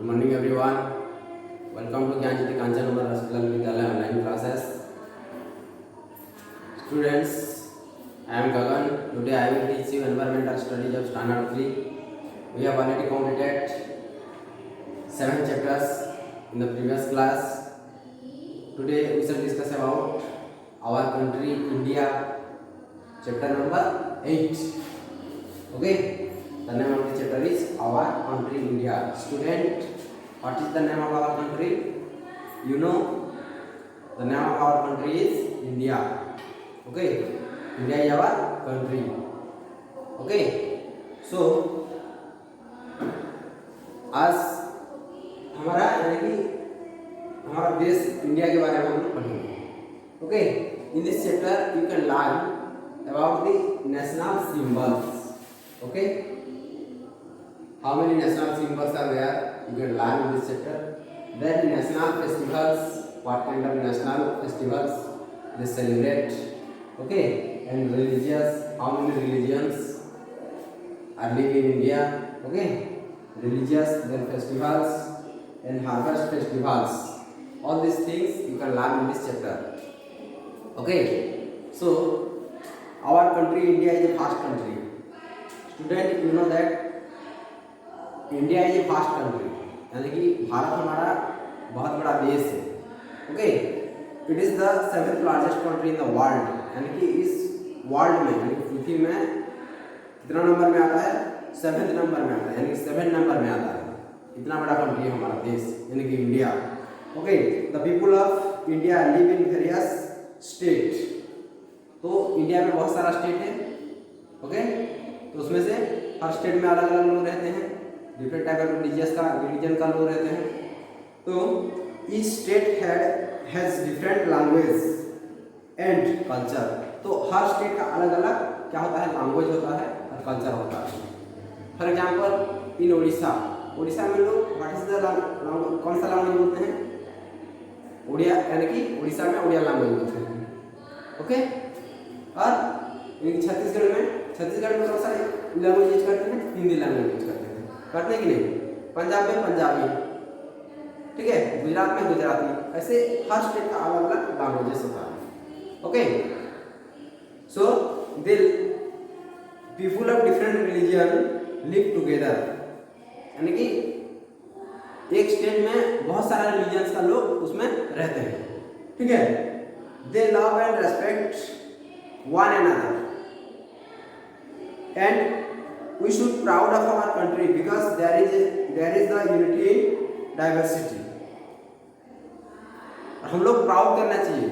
morning everyone. Welcome to Gyan Jyoti Kanchan Umar Raskulal Vidyalaya online classes. Students, I am Gagan. Today I will teach you environmental studies of standard 3. We have already completed 7 chapters in the previous class. Today we shall discuss about our country India, chapter number 8. Okay, the name of the chapter is our country India. Student, what is the name of our country? You know, the name of our country is India. Okay, India is our country. Okay, so आज हमारा यानी कि हमारा देश India के बारे में हम लोग पढ़ेंगे. Okay, in this chapter you can learn about the national symbols. Okay, how many national symbols are there you can learn in this chapter. Then national festivals, what kind of national festivals they celebrate. Okay, and religious, how many religions are living in India. Okay, religious, then festivals and harvest festivals. All these things you can learn in this chapter. Okay, so our country India is a vast country. Student, you know that India is a vast country, यानी कि भारत हमारा बहुत बड़ा देश है. Okay, it is the 7th largest country in the world, यानी कि इस वर्ल्ड में यानी कि पृथ्वी में कितना नंबर में आता है? 7th नंबर में आता है, यानी कि 7 नंबर में आता है. इतना बड़ा कंट्री है हमारा देश यानी कि India. Okay, the people of India live in various state. तो इंडिया में बहुत सारा स्टेट है. ओके, तो उसमें से हर स्टेट में अलग अलग लोग रहते हैं, डिफरेंट टाइप ऑफ रिलीजन का लोग रहते हैं. तो each state has different language and culture. तो हर स्टेट का अलग अलग क्या होता है? लैंग्वेज होता है और कल्चर होता है. फॉर एग्जांपल इन उड़ीसा में लोग व्हाट इज द कौन सा लैंग्वेज बोलते हैं? उड़िया, यानी कि उड़ीसा में उड़िया लैंग्वेज बोलते हैं. ओके, और छत्तीसगढ़ में बहुत सारे लैंग्वेज यूज करते हैं, हिंदी लैंग्वेज यूज करते हैं कि नहीं. पंजाब में पंजाबी, ठीक है, गुजरात में गुजराती. ऐसे हर स्टेट का अलग अलग लैंग्वेजेस होता है. Okay, so they people of different religion live together, यानी कि एक स्टेट में बहुत सारे रिलीजन्स का लोग उसमें रहते हैं. ठीक है, दे love and respect one another and we should proud of our country because there is the unity in diversity. हम लोग प्राउड करना चाहिए.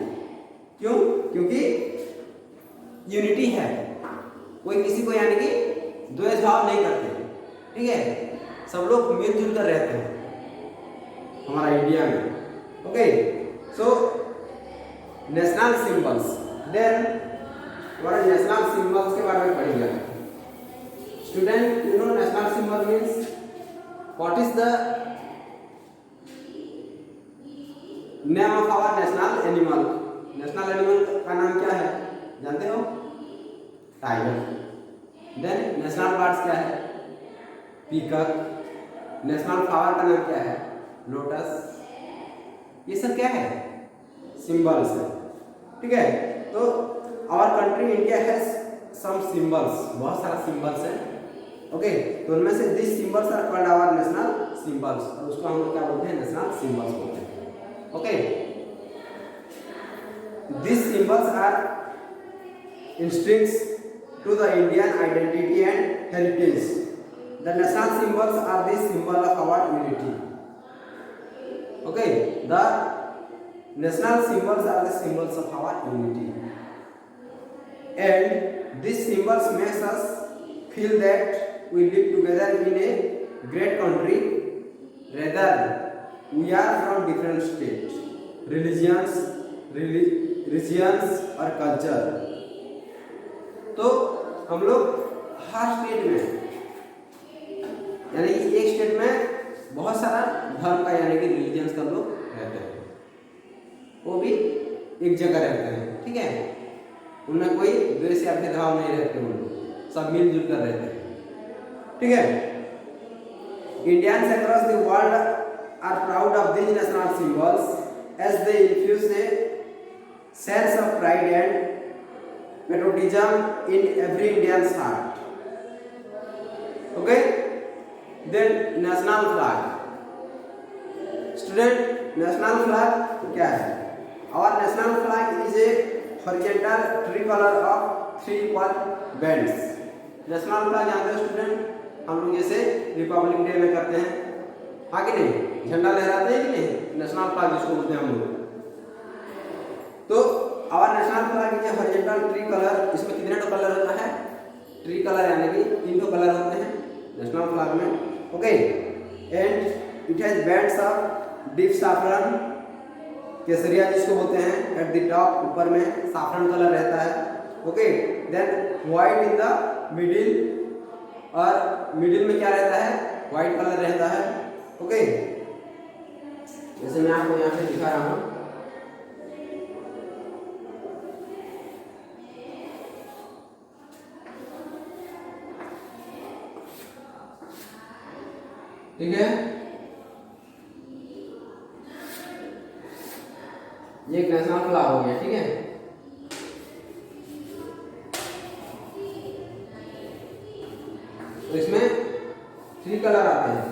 क्यों? क्योंकि यूनिटी है, कोई किसी को यानी कि द्वेष भाव नहीं करते. ठीक है, सब लोग मिलजुल कर रहते हैं हमारा इंडिया में. Okay, so national symbols. Then हमारे नेशनल सिंबल्स के बारे में पढ़ेंगे. Student, you know national symbol means what is the name of our national animal? National animal का नाम क्या है जानते हो? टाइगर. Then national birds क्या है? पीकॉक. नेशनल फ्लावर का नाम क्या है? लोटस. ये सब क्या है? सिंबल्स है. ठीक है, तो our country India has some symbols, बहुत सारा सिंबल्स है. ओके, तो उनमें से this symbols are called our national symbols, और उसको हम लोग क्या बोलते हैं? नेशनल सिंबल्स बोलते हैं. Okay, this symbols are instincts to the Indian identity and heritage. The national symbols are the symbol of our unity. Okay, the national symbols are the symbols of our unity and these symbols makes us feel that we live together in a great country rather we are from different states, religions और culture. तो हम लोग हर state में यानी कि एक state में बहुत सारा धर्म का यानी कि रिलीजियंस का लोग रहते हैं, वो भी एक जगह रहते हैं. ठीक है, उनमें कोई द्वेष या भेदभाव नहीं रहते, उन लोग सब मिलजुल कर रहते हैं. ठीक है, Indians across the world proud of these national symbols as they infuse a sense of pride and patriotism in every Indian's heart. Okay? Then national flag. Student, national flag क्या है? Our national flag is a horizontal tricolor of 3 equal bands. National flag जानते हो student? हम लोग जैसे Republic day में करते हैं, हाँ कि नहीं? झंडा लहराते हैं कि नहीं? नेशनल फ्लैग जिसको बोलते हैं हम लोग। तो आवर नेशनल फ्लैग ये हॉरिजॉन्टल ट्री कलर, इसमें कितने तो कलर होता है? ट्री कलर यानी कि 3 कलर होते हैं नेशनल फ्लैग में। Okay, and it has bands of deep saffron, केसरिया जिसको बोलते हैं, एट द टॉप, ऊपर में सैफरन कलर रहता है। Okay, then white in the middle, और मिडिल में क्या रहता है? व्हाइट कलर रहता है। ओके, जैसे मैं आपको यहाँ पे दिखा रहा हूँ, ठीक है? ये एक नेशनल फ्लैग हो गया, ठीक है? तो इसमें 3 कलर आते हैं,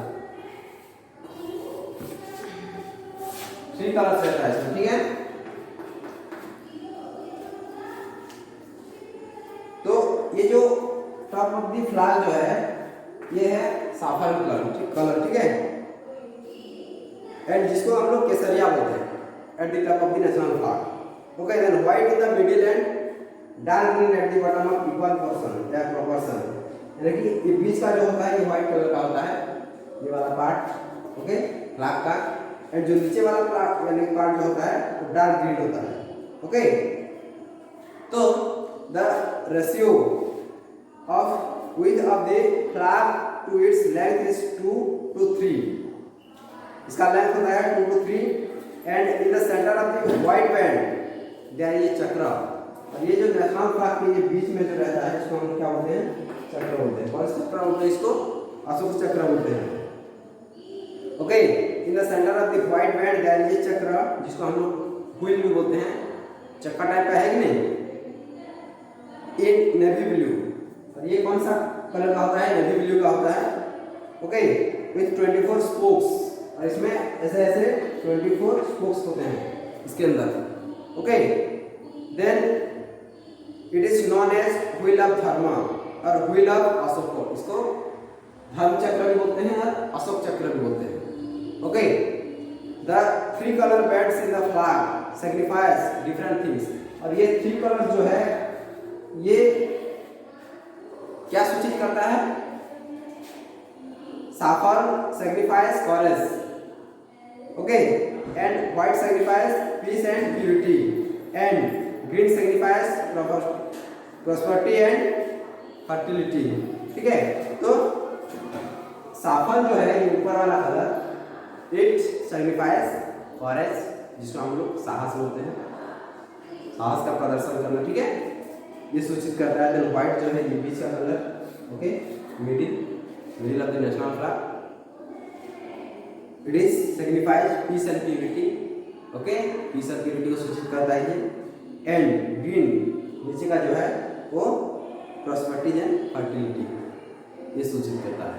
3 कलर रहता है इसमें, ठीक है? तो ये जो टॉप ऑफ द फ्लैग जो है, ये है सैफरन कलर, ठीक है? एंड जिसको हम लोग केसरिया बोलते हैं, at the top of the national flag. Okay, then white in the middle and dark green at the bottom of equal portion या प्रोपोर्शन, यानी कि ये बीच का जो होता है ये व्हाइट कलर का होता है, ये वाला पार्ट, ओके, फ्लैग का, एंड जो नीचे वाला पार्ट यानी पार्ट जो होता है वो डार्क ग्रीन होता है। ओके, तो the ratio of width of the flag to its length is 2:3। इसका लेंथ होता है 2:3, and in the centre of the white band there is chakra, और ये जो नेशनल फ्लैग के ये बीच में जो रहता है इसको हम क्या बोलते हैं? चक्र बोलते हैं। कौन सा चक्र बोलते हैं? इसको अशोक चक्र बोलते हैं। Okay, in the centre of the white band there is chakra, जिसको हम लोग व्हील भी बोलते हैं, चक्का टाइप का है कि नहीं? इन नेवी ब्लू, और ये कौन सा कलर का होता है? नेवी ब्लू का होता है। ओके, विथ 24 स्पोक्स, और इसमें ऐसे ऐसे 24 स्पोक्स होते हैं इसके अंदर। Okay, then it is known as wheel of Dharma और व्हील ऑफ अशोक, इसको धर्म चक्र भी बोलते हैं और अशोक चक्र भी बोलते हैं। Okay, the 3 colour bands in the flag signifies different things, और ये 3 कलर जो है ये क्या सूचित करता है? Saffron signifies courage, okay, and white signifies peace and purity, and green signifies prosperity and fertility, ठीक है? तो सैफरन जो है ये ऊपर वाला कलर, इट सिग्निफाइज करेज, जिसको हम लोग साहस बोलते हैं, साहस का प्रदर्शन करना, ठीक है? ये सूचित करता है। देन व्हाइट जो है ये बीच का colour, okay, middle of the national flag, it is signifies peace and purity, okay, peace and purity को सूचित करता है ये, एंड ग्रीन नीचे का जो है वो प्रॉस्पेरिटी एंड फर्टिलिटी ये सूचित करता है।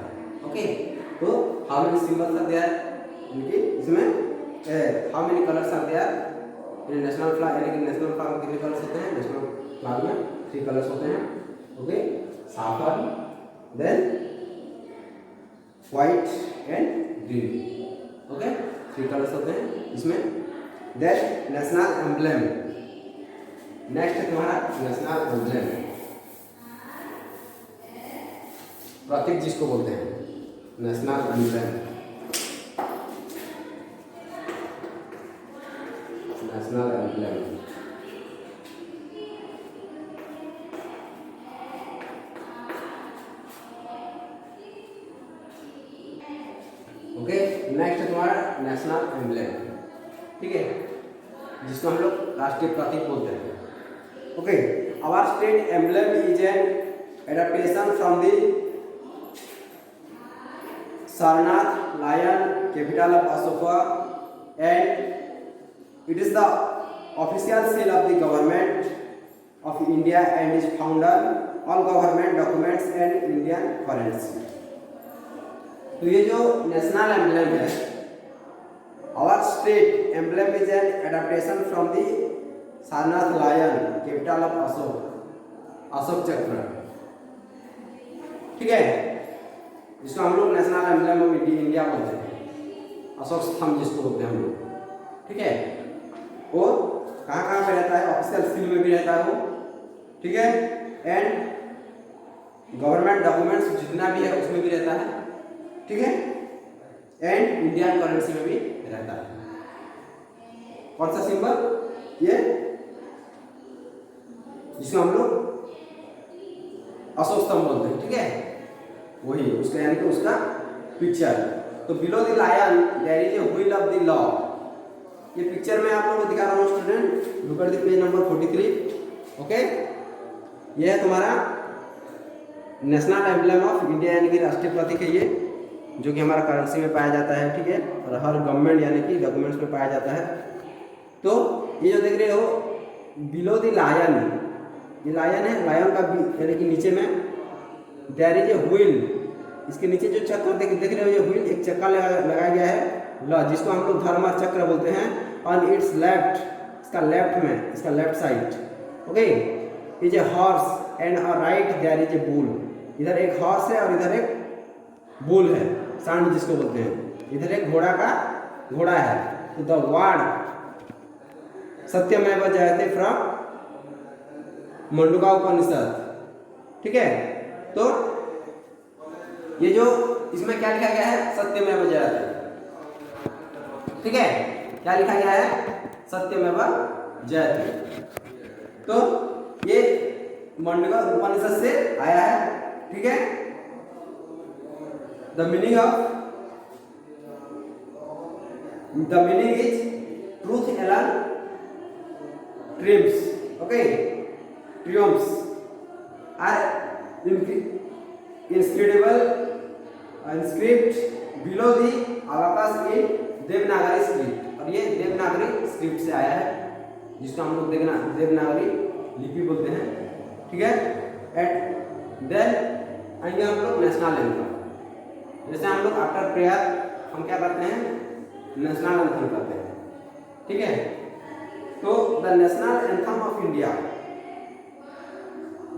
ओके, तो how many symbols are there, इनके इसमें how many colours are there in national flag, यानी कि नेशनल फ्लैग में कितने कलर्स होते हैं? नेशनल फ्लैग में 3 कलर्स होते हैं। Okay, saffron, then white and green, okay, 3 colours होते हैं इसमें। देन नेशनल एम्ब्लेम, नेक्स्ट है तुम्हारा नेशनल एम्ब्लेम, प्रतीक जिसको बोलते हैं, national emblem, national emblem. Okay, next है तुम्हारा नेशनल एम्ब्लेम, ठीक है, जिसको हम लोग राष्ट्रीय प्रतीक बोलते हैं। Okay, our state emblem is an adaptation from the Sarnath lion, capital of Ashoka, and it is the official seal of the government of India and is found on all government documents and Indian currency. तो ये जो national emblem है, our state emblem is an adaptation from the Sarnath lion capital of Ashoka Chakra. ठीक है, जिसको हम लोग national emblem of India बोलते हैं, अशोक स्तंभ जिसको बोलते हैं हम लोग। ठीक है, और कहाँ कहाँ पे रहता है, ऑफिशियल सील में भी रहता है वो। ठीक है, एंड गवर्नमेंट डॉक्यूमेंट्स जितना भी है उसमें भी रहता है। ठीक है, एंड इंडियन करेंसी में भी रहता है। कौन सा सिंबल, ये जिसको हम लोग अशोक स्तंभ बोलते हैं। ठीक है, वही उसका यानी कि उसका पिक्चर। तो below the lion there is a wheel of the law. ये पिक्चर में आप लोगों को दिखा रहा हूँ student, look at the page number 43। Okay, ये है तुम्हारा नेशनल एम्ब्लेम ऑफ इंडिया यानी कि राष्ट्रीय प्रतीक है ये, जो कि हमारा करेंसी में पाया जाता है। ठीक है, और हर गवर्नमेंट यानी कि डॉक्यूमेंट्स में पाया जाता है। तो ये जो देख रहे हो बिलो द लायन, ये लायन है, लायन का यानी कि नीचे में देयर इज ए व्हील, इसके नीचे जो चक्र देख रहे हो, ये व्हील एक चक्का लगाया गया है लॉ, जिसको हम लोग धर्म चक्र बोलते हैं। ऑन इट्स लेफ्ट, इसका लेफ्ट में, इसका left side. Okay, is a horse and right there is a bull. इधर एक हॉर्स है और इधर एक बुल है, सांड जिसको बोलते हैं। इधर एक घोड़ा है। तो द वर्ड सत्यमेव जयते फ्रॉम मंडूका उपनिषद। ठीक है, तो ये जो इसमें क्या लिखा गया है, सत्यमेव जयते। ठीक है, क्या लिखा गया है, सत्यमेव जयते। तो ये मंडूका उपनिषद से आया है। ठीक है, the meaning is truth alone triumphs. Okay, triumphs are inscribed below the abacus in Devanagari script. और ये देवनागरी स्क्रिप्ट से आया है, जिसको हम लोग देवनागरी लिपि बोलते हैं। ठीक है, एंड देन आएंगे हम लोग नेशनल एंथम। जैसे हम लोग आफ्टर प्रेयर हम क्या करते हैं, नेशनल एंथम करते हैं। ठीक है, तो the national anthem of India,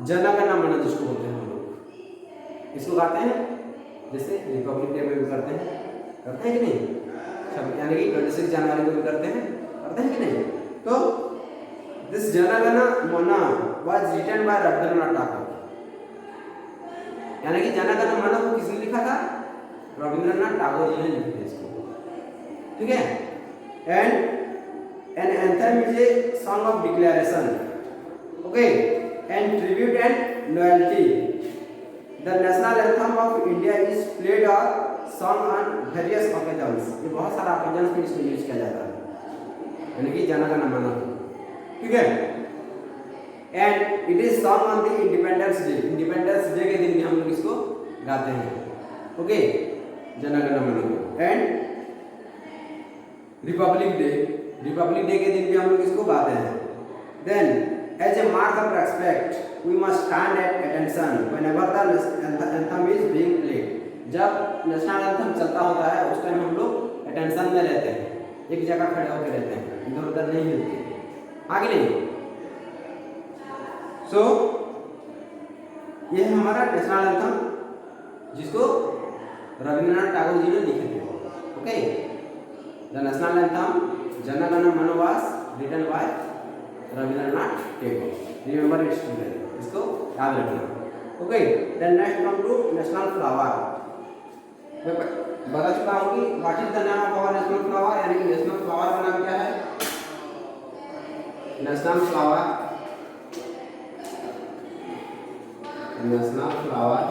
जन गण मन जिसको बोलते हैं हम लोग, इसको गाते हैं जैसे रिपब्लिक डे में भी करते हैं कि नहीं, यानी कि 26 जनवरी को भी करते हैं कि नहीं। तो this Jana Gana Mana was written by Rabindranath Tagore, यानी कि जन गण मन को किसने लिखा था, रविंद्रनाथ टैगोर जी ने लिखा था इसको। ठीक है, and an anthem is a song of declaration, okay, and tribute and loyalty. The national anthem of India is played और सॉन्ग ऑन वेरियस ओकेजन्स। ये बहुत सारा ओकेजन्स में इसको यूज किया जाता है, यानी कि जन गण मन। ठीक है, and it is song on the Independence day. Independence day के दिन भी हम लोग इसको गाते हैं। ओके, जन गण मन। एंड रिपब्लिक डे के दिन भी हम लोग इसको गाते हैं। Then as a mark of respect we must stand at attention whenever the anthem is being played। जब नेशनल एंथम चलता होता है उस टाइम हम लोग अटेंशन में रहते हैं, एक जगह खड़े होकर रहते हैं, इधर उधर नहीं हिलते, आगे नहीं। सो ये है हमारा नेशनल एंथम, जिसको रविंद्रनाथ टैगोर जी ने लिखे थे। Okay, the national anthem Jana Gana Mana was written by Rabindranath Tagore. Remember it student, इसको याद रखना। Okay, then next come to national flower. मैं बता चुका हूँ कि what is the name of our national flower, यानी कि नेशनल फ्लावर का नाम क्या है, national flower. National flower,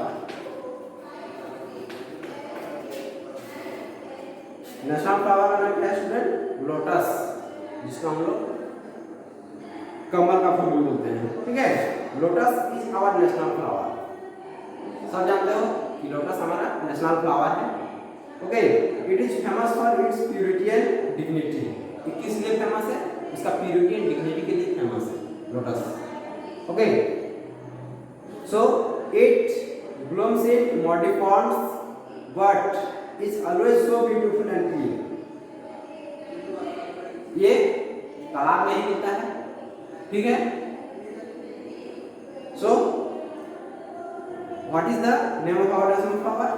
national flower का नाम क्या है स्टूडेंट, लोटस, जिसको हम लोग कमल का फूल भी बोलते हैं। ठीक है, lotus is our national flower. सब जानते हो कि लोटस हमारा नेशनल फ्लावर है। Okay, it is famous for its purity and dignity. ये किस लिए फेमस है? उसका प्योरिटी एंड डिग्निटी के लिए फेमस है lotus. Okay, so it blooms in muddy ponds but is always so beautiful and clean। ये तालाब में ही मिलता है, ठीक है। सो what is the name of our national flower?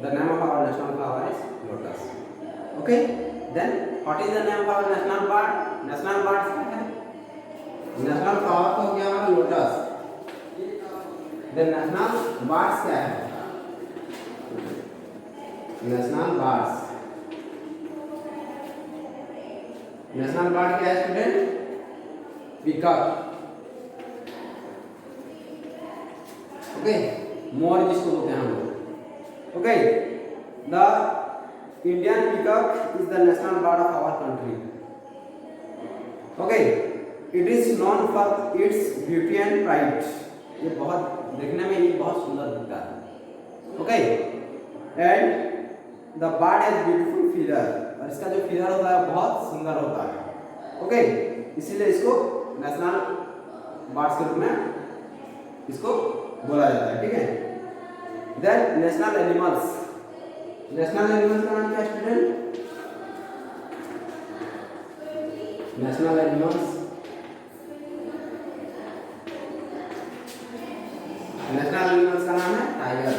The name of our national flower is lotus। Okay, then what is the name of our national bird? National bird क्या है? National flower तो हो गया हमारा lotus। Then national birds क्या है? National birds, national bird क्या है स्टूडेंट? पीकॉक। ओके, मोर जिसको बोलते हैं हम लोग। Okay, the Indian peacock is the national bird of our country. Okay, it is known for its beauty and pride. ये बहुत देखने में ये बहुत सुंदर दिखता है। Okay, and the bird has beautiful feather, और इसका जो फीदर होता है बहुत सुंदर होता है। ओके, इसीलिए इसको नेशनल बर्ड्स के रूप में इसको बोला जाता है, ठीक है। Then national animals, national animals का नाम क्या है student? National animals, national animals का नाम है टाइगर,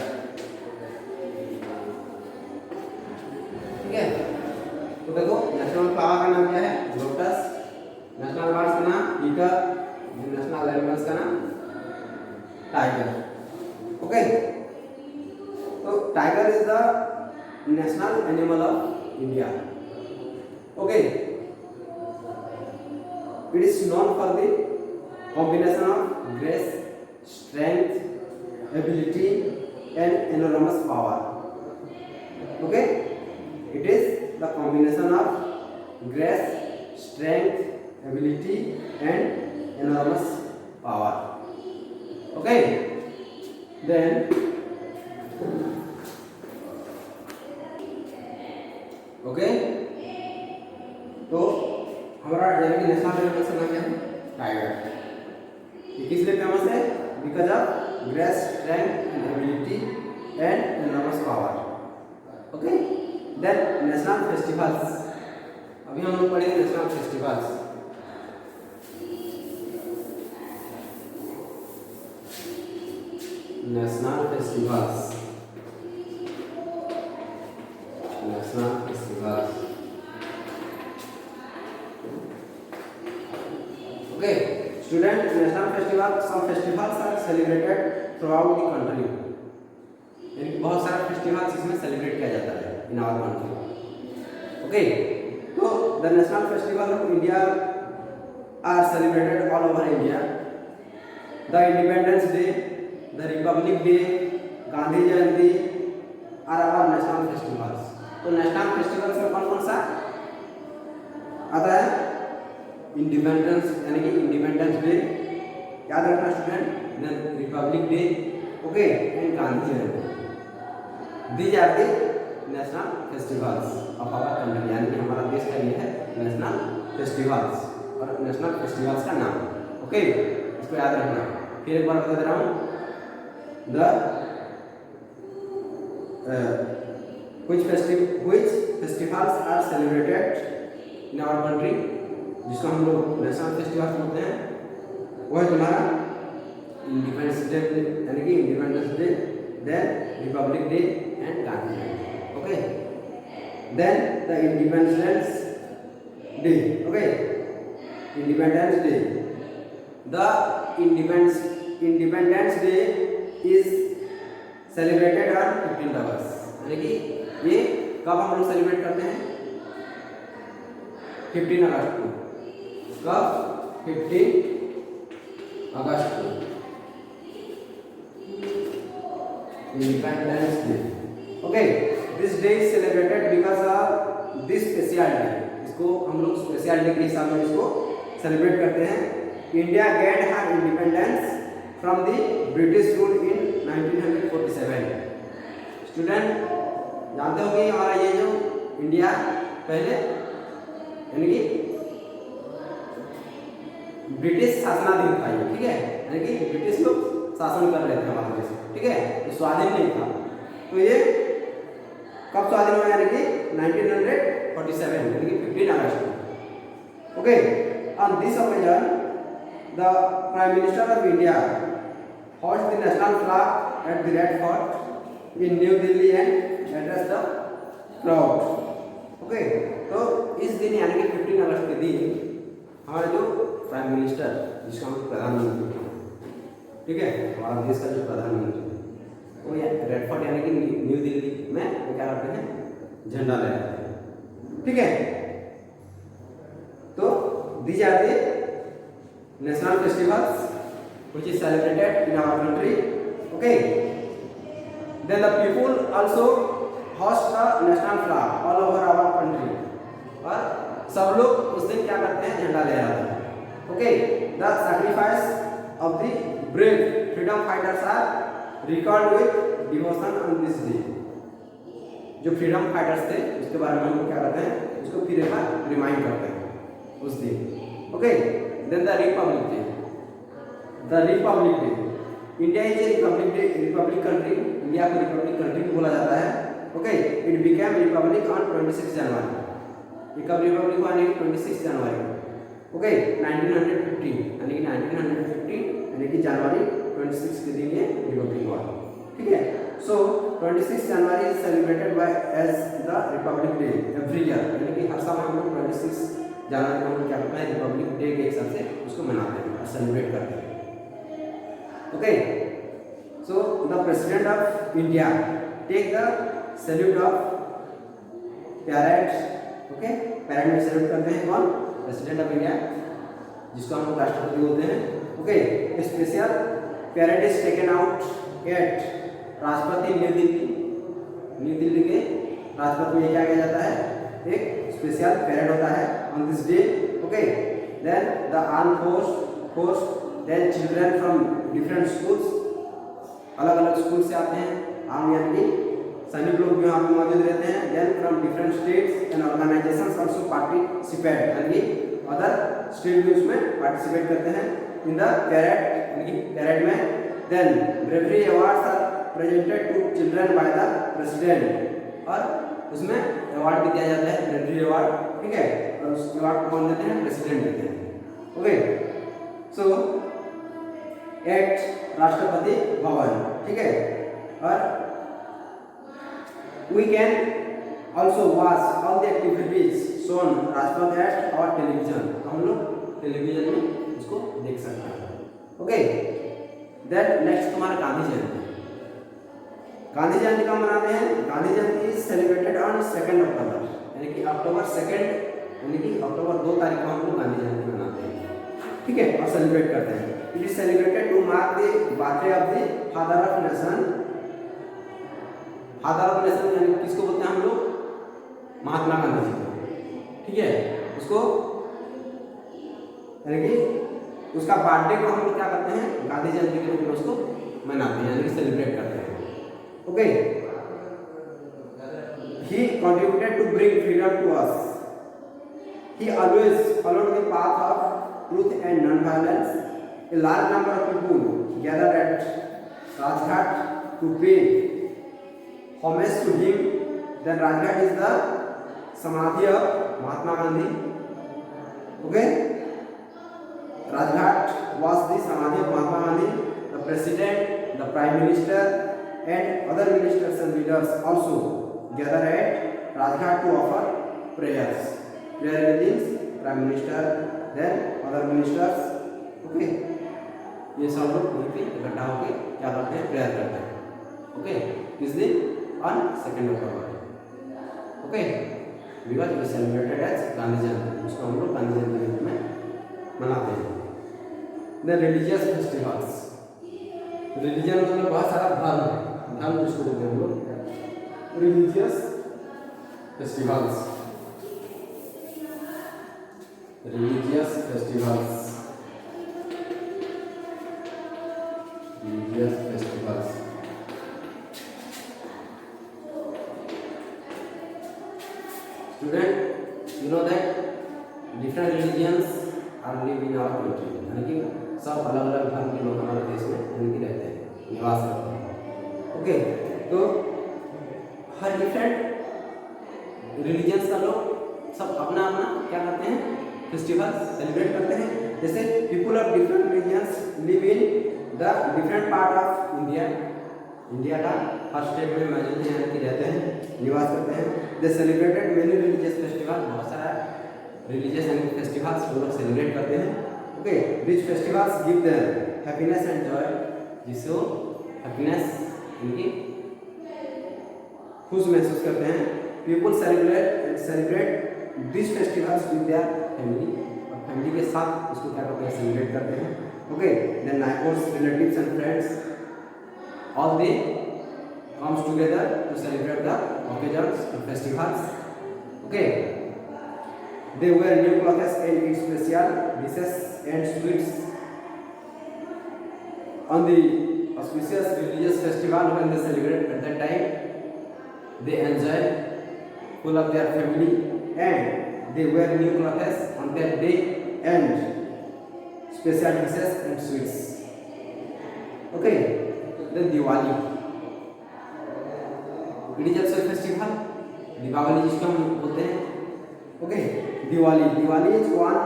ठीक है। तो देखो नेशनल फ्लावर का नाम क्या है? लोटस। नेशनल बर्ड्स का नाम पीकॉक, नेशनल एनिमल्स का नाम टाइगर। ओके, तो tiger is the national animal of India. Okay, it is known for the combination of grace, strength, ability and enormous power। Okay, it is the combination of grace, strength, ability and enormous power। Okay, then okay, तो हमारा यानी national animal का नाम क्या है? Tiger. ये किस लिए फेमस है? Because of grace, strength and ability and enormous power। Okay, then national festivals, अभी हम लोग पढ़ेंगे national festivals. National festivals, national festivals. Okay student, national festival, some festivals are celebrated throughout the country. यानी बहुत सारे festivals इसमें celebrate किया जाता है इन आवर कंट्री। ओके, तो the national festival of India are celebrated all over India. The Independence Day, the Republic Day, Gandhi Jayanti are our national festivals. तो national festivals में कौन कौन सा आता है? इंडिपेंडेंस यानी कि इंडिपेंडेंस डे याद रखना student, then Republic Day, okay, and Gandhi Jayanti. These are the national festivals of our country, यानी कि हमारा देश का ये है नेशनल फेस्टिवल्स और नेशनल फेस्टिवल्स का नाम। ओके, इसको याद रखना। फिर एक बार बता दे रहा हूँ, the which festivals are celebrated in our country, जिसको हम लोग नेशनल फेस्टिवल्स बोलते हैं, वो है तुम्हारा इंडिपेंडेंस डे यानी कि Independence Day, then Republic Day and Gandhi Jayanti. Okay, then the Independence Day. Okay, Independence Day, the Independence Day is celebrated on 15 August. यानी कि ये कब हम लोग सेलिब्रेट करते हैं? 15 अगस्त को। कब? 15 अगस्त को, independence Day. Okay, this day is celebrated because of this special day. इसको हम लोग स्पेशल डे के हिसाब में इसको सेलिब्रेट करते हैं। India get her independence from the British rule in 1947। Student जानते हो कि हमारा ये जो इंडिया पहले यानी कि ब्रिटिश शासनाधीन था ये, ठीक है, यानी कि ब्रिटिश लोग शासन कर रहे थे हमारे देश में, ठीक है, तो स्वाधीन नहीं था। तो ये कब स्वाधीन हुआ, यानी कि 1947 यानी कि 15 अगस्त। Okay, on this occasion the prime minister of India hoist the national flag at the Red Fort in New Delhi and address the crowd। Okay, तो इस दिन यानी कि 15 अगस्त के दिन हमारे जो प्राइम मिनिस्टर, जिसका हम प्रधानमंत्री, ठीक है, हमारा देश का जो प्रधानमंत्री, वो रेड फोर्ट यानी कि न्यू दिल्ली में क्या करते हैं, झंडा लहराते हैं, ठीक है। तो these are the national festivals which is celebrated in our country। okay, then the people also hoist a national flag all over our country, और सब लोग उस दिन क्या करते हैं, झंडा लहराते हैं। okay, the sacrifice of the brave freedom fighters are recalled with devotion on this day। जो फ्रीडम फाइटर्स थे उसके बारे में हम क्या करते हैं, उसको फिर एक बार रिमाइंड करते हैं उस दिन। Okay, then the Republic Day. The Republic Day, India is a republic country, India को रिपब्लिक कंट्री बोला जाता है। Okay, it became republic on 26 January, ये कब रिपब्लिक हुआ, यानी 26 जनवरी। ओके, 1950 यानी कि 1950 यानी कि जनवरी 26 के दिन ये रिपब्लिक हुआ, ठीक है। So 26 January is celebrated by as the Republic day every year, यानी कि हर साल हम लोग 26 जनवरी को हम क्या करते हैं, रिपब्लिक डे के हिसाब से उसको मनाते हैं और सेलिब्रेट करते हैं। Okay, so the President of India take the salute of parade। okay, parade में सैल्यूट करते हैं कौन, प्रेसिडेंट ऑफ इंडिया, जिसको हम राष्ट्रपति बोलते हैं। Okay, special parade is taken out at Rajpath new Delhi के राजपथ में क्या किया जाता है, एक स्पेशल पैरेड होता है on this day. Okay, then the arm force then children from different schools, अलग अलग स्कूल से आते हैं, आर्म यानी कि सैनिक लोग भी वहाँ पे मौजूद रहते हैं। Then from different states and organisations also participate, यानी कि अदर स्टेट भी उसमें पार्टिसिपेट करते हैं इन द पैरेड, यानी कि पैरेड में। Then bravery awards are presented to children by the president, और उसमें अवार्ड भी दिया जाता है, ब्रेवरी अवार्ड, ठीक है, और उस अवार्ड को कौन देते हैं, प्रेसिडेंट देते हैं। ओके, सो एट राष्ट्रपति भवन, ठीक है, और we can also watch all the activities shown Rajpath at और टेलीविजन, तो हम लोग टेलीविजन में उसको देख सकते हैं। ओके, देन नेक्स्ट तुम्हारा गांधी जयंती। गांधी जयंती कब मनाते हैं, गांधी जयंती इज सेलिब्रेटेड ऑन 2 अक्टूबर, यानी कि अक्टूबर 2 यानी कि अक्टूबर 2 तारीख को हम लोग गांधी जयंती मनाते हैं, ठीक है, और सेलिब्रेट करते हैं। It is celebrated to mark the birthday of the father of nation. Father of nation यानी किसको बोलते हैं हम लोग, महात्मा गांधी जी को, ठीक है, उसको यानी कि उसका बर्थडे को हम लोग क्या करते हैं, गांधी जयंती के रूप में उसको मनाते हैं, यानी कि सेलिब्रेट करते हैं। Okay, he contributed to bring freedom to us, he always followed the path of truth and non-violence। A large number of people gathered at Rajghat to pay homage to him। Then Rajghat is the samadhi of Mahatma Gandhi। Okay, Rajghat was the samadhi of Mahatma Gandhi। The president, the prime minister, and other ministers and leaders also gather at Rajghat to offer prayers। Prayer meetings, prime minister, then other ministers। Okay, ये सब लोग वहीं पे इकट्ठा होकर क्या करते हैं, प्रेयर करते हैं। ओके, किस दिन, on 2 October. Okay, because it is celebrated as Gandhi Jayanti, उसको हम लोग गांधी जयंती के रूप में मनाते हैं। द रिलीजियस फेस्टिवल्स, रिलीजन मतलब बहुत सारा धर्म, धर्म जिसको बोलते हैं हम लोग, religious festivals, religious festivals, religious festivals। Student, you know that different religions are live in our country, यानी कि सब अलग अलग धर्म के लोग हमारे देश में यानी कि रहते हैं, निवास करते हैं। ओके, तो हर डिफरेंट रिलीजियंस का लोग सब अपना अपना क्या करते हैं, फेस्टिवल सेलिब्रेट करते हैं। जैसे people of different religions live in the different part of India, India का हर स्टेट में मौजूद हैं, कि रहते हैं, निवास करते हैं। दे सेलिब्रेटेड मेनी रिलीजियस फेस्टिवल, बहुत सारा रिलीजियस यानी फेस्टिवल्स वो लोग सेलिब्रेट करते हैं। Okay, this festivals give them happiness and joy, जिसको हैप्पीनेस यानी खुश महसूस करते हैं। People celebrate this festivals with their family, और फैमिली के साथ इसको क्या करते हैं, सेलिब्रेट करते हैं। Okay, then neighbours, relatives and friends all they comes together to celebrate the occasions and festivals. Okay, they wear new clothes and eat special dishes and sweets. On the auspicious religious festival when they celebrate at that time, they enjoy full of their family and they wear new clothes on that day and special dishes and sweets. Okay, then Diwali. It is also festival, Deepawali जिसको हम बोलते हैं। Okay, Diwali, Diwali is one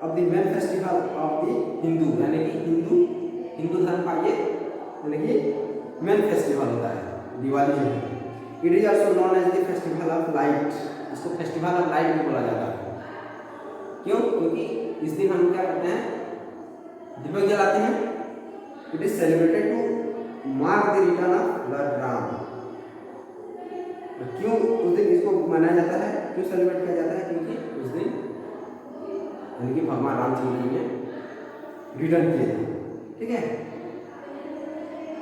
of the main festival of the Hindu, यानी कि हिंदू धर्म का ये यानी कि मेन फेस्टिवल होता है दिवाली जो है। It is also known as the festival of light, इसको फेस्टिवल ऑफ लाइट भी बोला जाता है। क्यों? क्योंकि इस दिन हम क्या करते हैं, दीपक जलाते हैं। It is celebrated to mark the return of lord Ram. क्यों उस दिन इसको मनाया जाता है, क्यों सेलिब्रेट किया जाता है? क्योंकि उस दिन यानी कि भगवान रामचंद्र जी ने रिटर्न किए थे। ठीक है,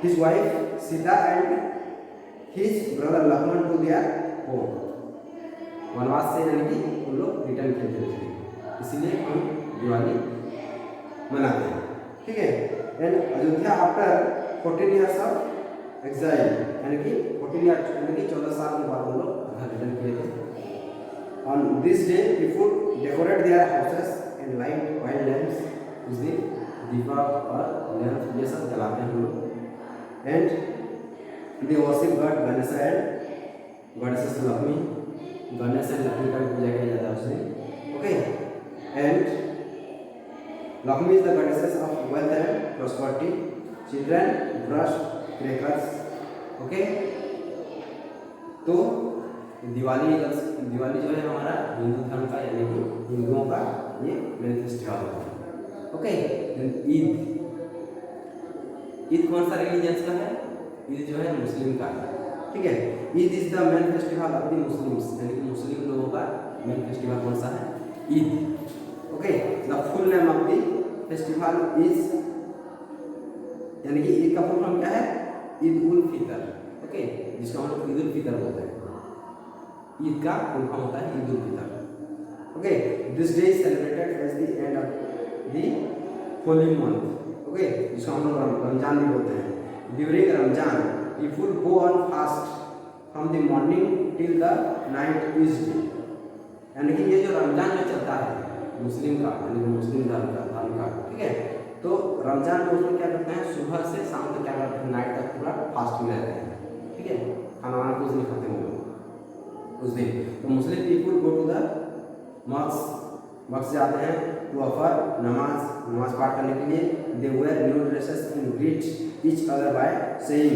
his wife Sita and his brother Lakshman to their home, वनवास से यानी कि उन लोग रिटर्न किए थे, इसीलिए हम दिवाली मनाते हैं। ठीक है, and Ayodhya after 14 years of exile, यानी कि 14 ईयर यानी कि 14 साल के बाद हम लोग घर रिटर्न किए थे। On this day people decorate their houses and light wild lamps, उस दिन दीपक और लैम्प ये सब जलाते हैं हम लोग। And they worship God Ganesh and goddesses Lakshmi, Ganesh and Lakshmi का पूजा किया जाता है उस दिन। Okay, and Lakshmi is the goddesses of wealth and prosperity, children brush crackers. Okay, तो दिवाली जो है हमारा हिंदू धर्म का यानी कि हिंदुओं का ये मेन फेस्टिवल होता है। ओके, ईद कौन सा रिलीजियंस का है? ईद जो है मुस्लिम का है। ठीक है, Eid is the main festival of the Muslims, यानी कि मुस्लिम लोगों का मेन फेस्टिवल कौन सा है? Eid. Okay, the full name of the festival is, यानी कि ईद का फुल फॉर्म क्या है? ईद उल फितर। ओके, जिसको हम लोग ईद उल फितर बोलते हैं। ईद का फुल फॉर्म होता है Eid ul Fitr. Okay, this day is celebrated as the end of the holy month. Okay, जिसको हम लोग रमजान भी बोलते हैं। During Ramzan people go on fast from the morning till the night is day, यानी कि ये जो रमजान जो चलता है मुस्लिम का, यानी कि मुस्लिम धर्म का, ठीक है, तो रमजान में उसमें क्या करते हैं, सुबह से शाम तक क्या करते हैं, नाइट तक पूरा फास्ट में रहते हैं। ठीक है, खाना वाना कुछ नहीं खाते हैं उस दिन। तो Muslim people go to the मस्जिद जाते हैं टू ऑफर नमाज पाठ करने के लिए। They wear new dresses and greet each other by saying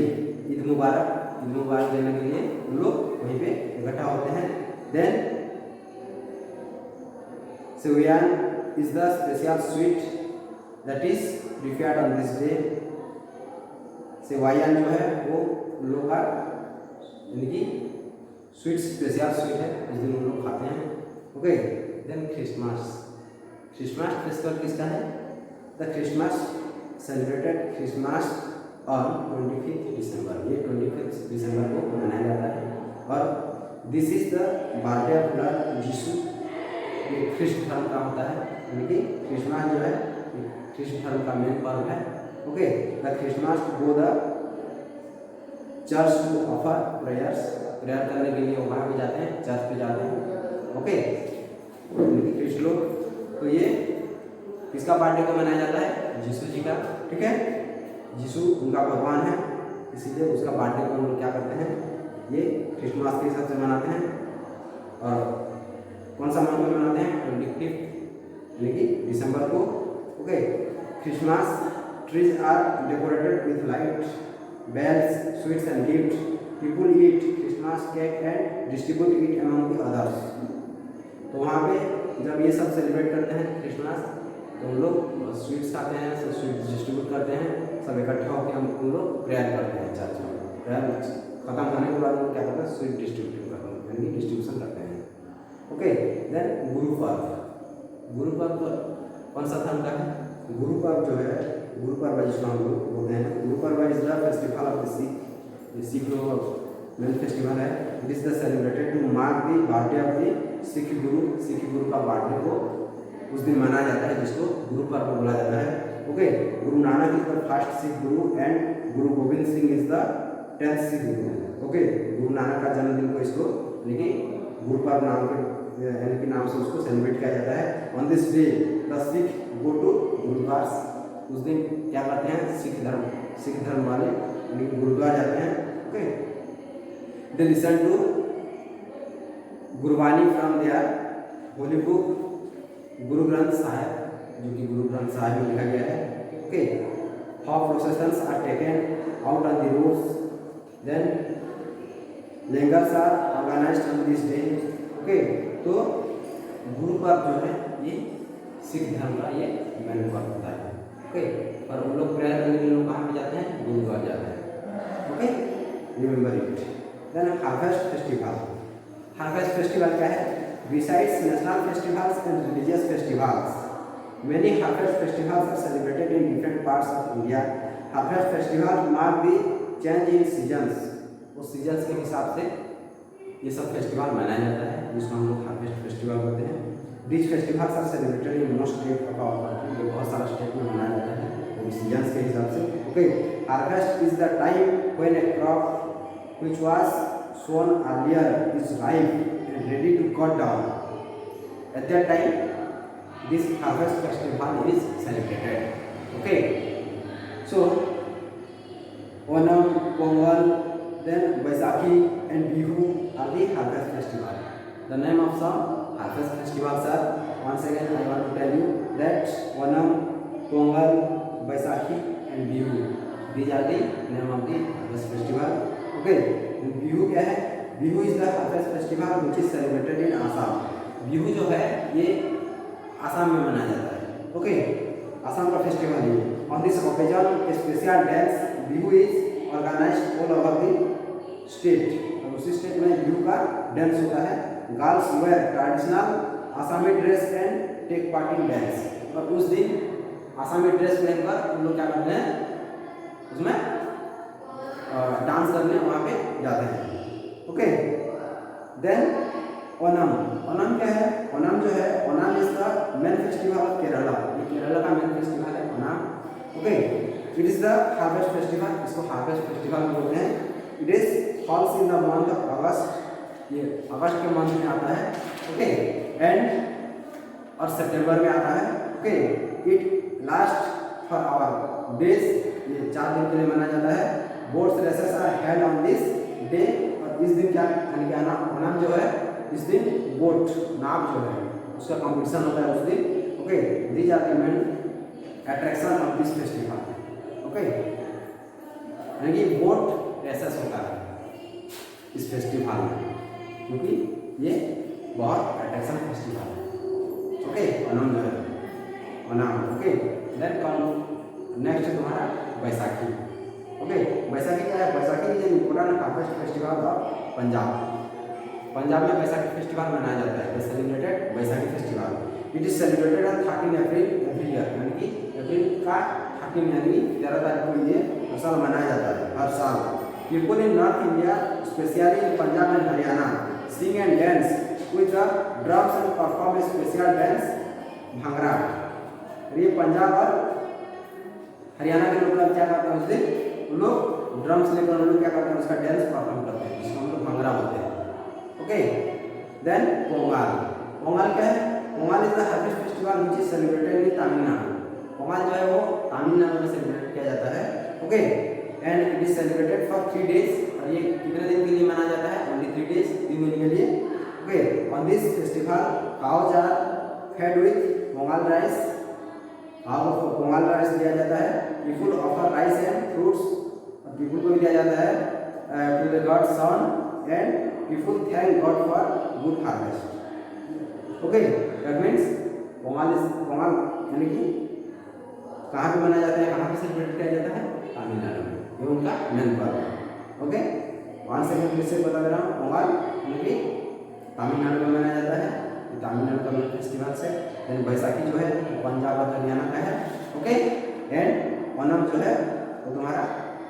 Eid Mubarak देने के लिए हम लोग वहीं पे इकट्ठा होते हैं। Then sevaiyan is the special sweet that is prepared on this day। सेवायन जो है वो उन लोग का यानी कि स्वीट स्पेशल स्वीट है, इस दिन उन लोग खाते हैं। ओके, देन क्रिसमस फेस्टिवल किसका है? The Christmas celebrated Christmas on 25 December, ये 25 दिसंबर को मनाया जाता है। और this is the birthday of lord Yeshu, ये ख्रिस्ट धर्म का होता है, यानी कि क्रिसमस जो है ख्रिस्ट धर्म का मेन पर्व है। Okay, the Christmas go the church to offer prayer करने के लिए वहाँ पे जाते हैं, चर्च पे जाते हैं। ओके, क्रिस्ट लोग। तो ये किसका बर्थडे को मनाया जाता है? यीशु जी का, ठीक है। यीशु उनका भगवान है, इसीलिए उसका बर्थडे को हम लोग क्या करते हैं, ये क्रिसमस के हिसाब से मनाते हैं। और कौन सा मंथ में मनाते हैं? 25 यानी कि दिसंबर को। Okay, Christmas trees are decorated with light, bells, sweets and gift. People eat Christmas cake and distribute it among the others. तो वहाँ पे जब ये सब सेलिब्रेट करते हैं क्रिसमस, तो हम लोग स्वीट्स खाते हैं, सब स्वीट्स डिस्ट्रीब्यूट करते हैं, सब इकट्ठा होकर हम लोग प्रेयर करते हैं चर्च में। प्रेयर खत्म होने के बाद हम क्या करते हैं? स्वीट डिस्ट्रीब्यूट करते हैं, यानी कि डिस्ट्रीब्यूशन करते हैं। Okay, then Guru Parv. गुरु पर्व कौन सा धर्म का है? गुरु पर्व जो है, गुरु पर्व जिसको हम लोग बोलते हैं, Guru Parv is the festival of the Sikh. ये सिख लोग मेन फेस्टिवल है। It is the celebrated to mark the birthday of the Sikh guru. Sikh गुरु का बर्थडे को उस दिन मनाया जाता है, जिसको गुरु पर्व बोला जाता है। Okay, Guru Nanak is the first Sikh Guru and Guru Govind Singh is the 10th Sikh Guru. Okay, Guru Nanak का जन्मदिन को इसको लेकिन गुरु पर्व नाम के यानी कि नाम से उसको सेलिब्रेट किया जाता है। On this day the Sikh go to Gurudwara. उस दिन क्या करते हैं? सिख धर्म वाले गुरुद्वार जाते हैं। Okay, they listen to Gurbani from their holy book Guru Granth Sahib, जो कि गुरु ग्रंथ साहिब में लिखा गया है। Okay, how processions are taken out on the roads, then langars are organised on this day. Okay, तो गुरु पर्व जो है ये सिख धर्म का ये मेन पर्व होता है। ओके, और वो लोग प्रेयर करने के लिए कहाँ पे जाते हैं? गुरुद्वार जाते हैं। Okay, remember it. Then harvest festival. Harvest festival क्या है? Besides national festivals and religious festivals, many harvest festivals are celebrated in different parts of India. Harvest festivals mark the change in seasons. उस seasons के हिसाब से ये सब festival मनाया जाता है, जिसको हम लोग हार्वेस्ट फेस्टिवल बोलते हैं। These festivals are celebrated in most states of our country. ये बहुत सारा स्टेट में मनाया जाता है, वो सीजन्स के हिसाब से। Okay, harvest is the time when a crop which was sown earlier is ripe and ready to cut down. At that time, this harvest festival is celebrated. Okay, so Onam, Pongal, then Baisakhi and Bihu are the harvest festival. The name of some harvest festivals are, once again I want to tell you that Onam, Pongal, Baisakhi and Bihu. These are the name of the harvest festival. Okay, Bihu क्या है? Bihu is the harvest festival which is celebrated in Assam. Bihu जो है ये आसाम में मनाया जाता है। Okay, Assam का फेस्टिवल है। On this occasion a special dance Bihu is organised all over the state. और उसी स्टेट में बिहू का डांस होता है। Girls wear traditional Assamese dress and take part in dance. और उस दिन आसामी ड्रेस पहनकर हम लोग क्या करते हैं? उसमें डांस करने वहाँ पे जाते हैं। Okay, then Onam. ओनम क्या है? ओनम जो है, Onam is the main festival of Kerala. ये केरला का मेन फेस्टिवल है Onam. Okay, it is the harvest festival. इसको हार्वेस्ट फेस्टिवल बोलते हैं। It is falls in the month of अगस्त। ये अगस्त के मंथ में आता है। ओके, एंड और सितंबर में आता है। Okay, it last for our days. ये 4 दिन के लिए मनाया जाता है। Boats races are held on this day. और इस दिन क्या यानी कि ओनम जो है, इस दिन बोट नाव जो है उसका कंपटीशन होता है उस दिन। Okay, these are the main attraction of this festival. Okay, यानी कि बोट रेसेस होता है इस फेस्टिवल में, क्योंकि ये बहुत अट्रैक्शन फेस्टिवल है। ओके, ओनम जो है Onam. Okay, then come next तुम्हारा बैसाखी। ओके, बैसाखी क्या है? Baisakhi is an important harvest festival of Punjab. Punjab में बैसाखी फेस्टिवल मनाया जाता है। Celebrated Baisakhi festival. It is celebrated on 13 April every year. यानी कि अप्रैल का 13 यानी 13 तारीख को ये हर साल मनाया जाता है, हर साल। People in north India specially in Punjab and Haryana sing and dance with the drums and perform a special dance bhangra. ये पंजाब और हरियाणा के लोग क्या करते हैं? उस दिन उन लोग ड्रम्स लेकर उन लोग क्या करते हैं? उसका डांस परफॉर्म करते हैं, जिसको हम लोग भांगड़ा बोलते हैं। Okay, then Pongal. पोंगल क्या है? Pongal is the harvest festival which is celebrated in Tamil Nadu. Pongal जो है वो तमिलनाडु में सेलिब्रेट किया जाता है। Okay, and it is celebrated for 3 days. और ये कितने दिन के लिए मनाया जाता है? ओनली 3 डेज, 3 दिन के लिए। Okay, on this festival cows are fed with Pongal rice. Pongal rice दिया जाता है। People offer rice and fruits, people को भी दिया जाता है to the god sun and people thank god for good harvest. Okay, that means Pongal यानी कि कहाँ पे मनाया जाता है, कहाँ पे सेलिब्रेट किया जाता है? तमिलनाडु में। ये उनका मेन पर्व है। ओके, वन सेकंड फिर से बता दे रहा हूँ। पोंगल यानी कि तमिलनाडु में मनाया जाता है, तमिलनाडु का मेन फेस्टिवल है। देन बैसाखी जो है पंजाब और हरियाणा का है। ओके, एंड ओनम जो है वो तुम्हारा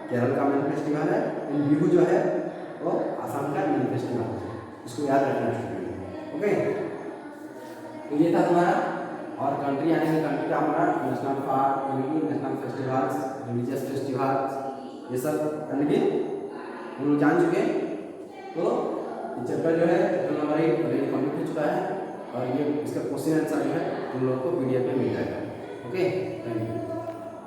केरल का मेन फेस्टिवल है। एंड बिहू जो है वो आसाम का मेन फेस्टिवल है, इसको याद रखना स्टूडेंट। ओके, तो ये था तुम्हारा। और कंट्री यानी कि कंट्री का हमारा नेशनल पार्क यानी कि नेशनल फेस्टिवल्स, रिलीजियस फेस्टिवल्स, ये सब यानी कि हम लोग जान चुके। तो ये चैप्टर जो है चैप्टर नंबर 8 ऑलरेडी कंप्लीट हो चुका है और ये इसका क्वेश्चन आंसर जो है तुम लोग को पीडीएफ में मिल जाएगा। Okay, thank you.